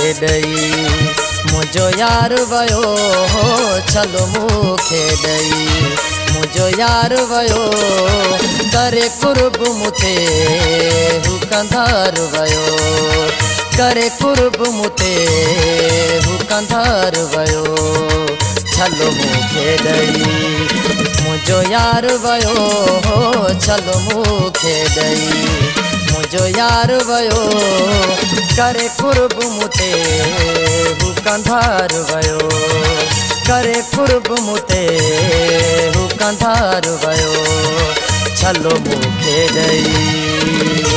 ॾई मुझो यार वयो छलो मूंखे ॾई मुझो यार वयो करे कुर्ब मुते हू कंधार वयो करे कुर्ब मुते हू कंधार वयो छलो मूंखे ॾई मुझो यार वयो छलो मूंखे ॾई मुझो यार वयो करे कुर्ब मुते हू कंधार वयो करे कुर्ब मुते हू कंधार वयो छलो मूंखे ॾई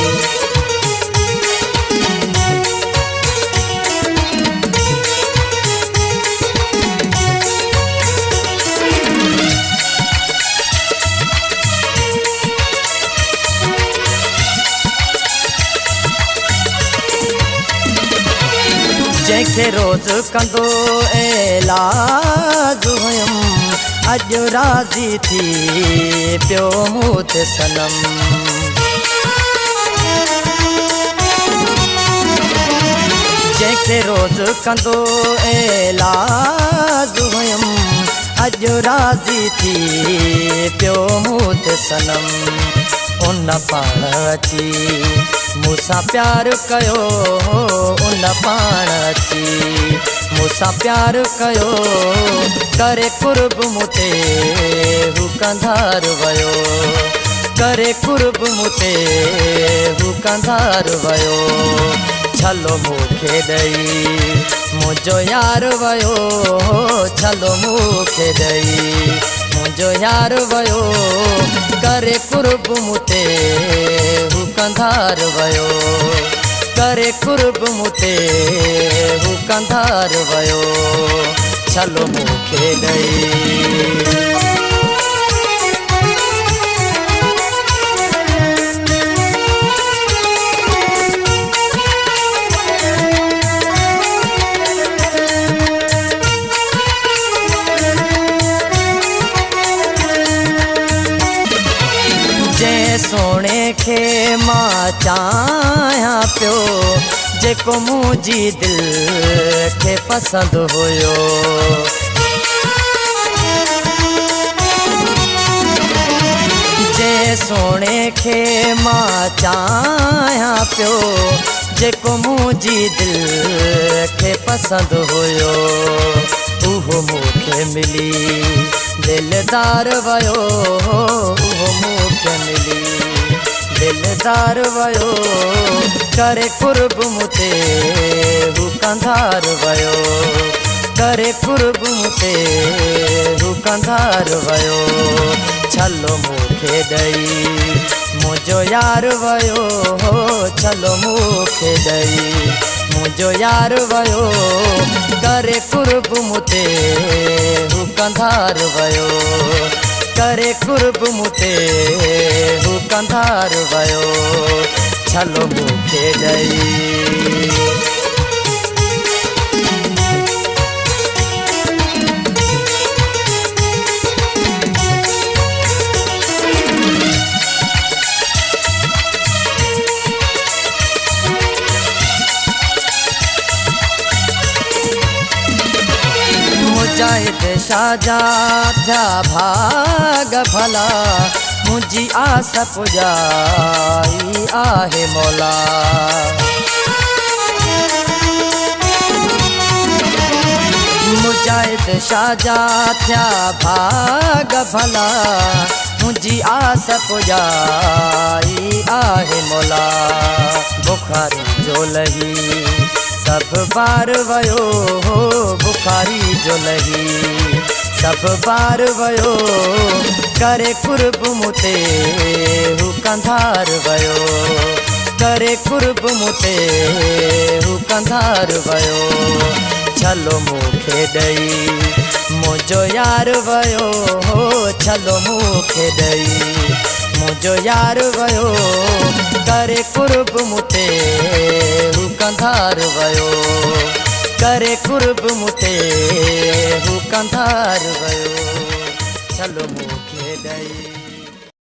जैसे रोज कंदो एलाज हुयमि अॼु राज़ी थी पियो मूं ते सनम जैसे रोज कंदो एलाज हुयमि अॼु राज़ी थी पियो मूं ते सनम उन पाण अची मूंसां प्यार कयो उन पाण अची मूंसां प्यार कयो करे कुर्ब मुते हू कंधार वयो करे कुर्ब मुते हू कंधार वयो छलो मूंखे ॾई मुझो यार वयो छलो मूंखे ॾई मुझो यार वयो करे कुर्ब मुते हू कंधार वयो करे कुर्ब मुते हू कंधार वयो छलो मूंखे ॾई सोने खे मां चाहियां पियो जेको मुंहिंजी दिलि खे पसंदि हुयो जे सोने खे मां चाहियां पियो जेको मुंहिंजी दिलि खे पसंदि हुयो उहो मूंखे मिली दिलदार वयो उहो मूंखे मिली दिलदार वयो करे कुर्ब मुते हू कंधार वयो करे कुर्ब मुते हू कंधार वयो छलो मूंखे ॾई मुझो यार वयो छलो मूंखे ॾई मुझो यार वयो करे कुर्ब मुते हू कंधार वयो करे कुर्ब मुते हू कंधार वयो छलो मूंखे ॾई मुजाहिद शाहजहां थिया भाग भला मुंहिंजी आस पुॼाई आहे मौला मुजाहिद शाहजहां थिया भाग भला मुंहिंजी आस पुॼाई आहे मौला बुखारी जो लही सब बार वयो बुखारी जो लही सब बार वयो करे कुर्ब मुते हू कंधार वयो करे कुर्ब मुते हू कंधार वयो छलो मूंखे ॾई मुझो यार वयो छलो मूंखे ॾई मुझो यार वयो करे कुर्ब मुते हू कंधार वयो करे कुर्ब मुते हू कंधार वयो छलो मूंखे ॾई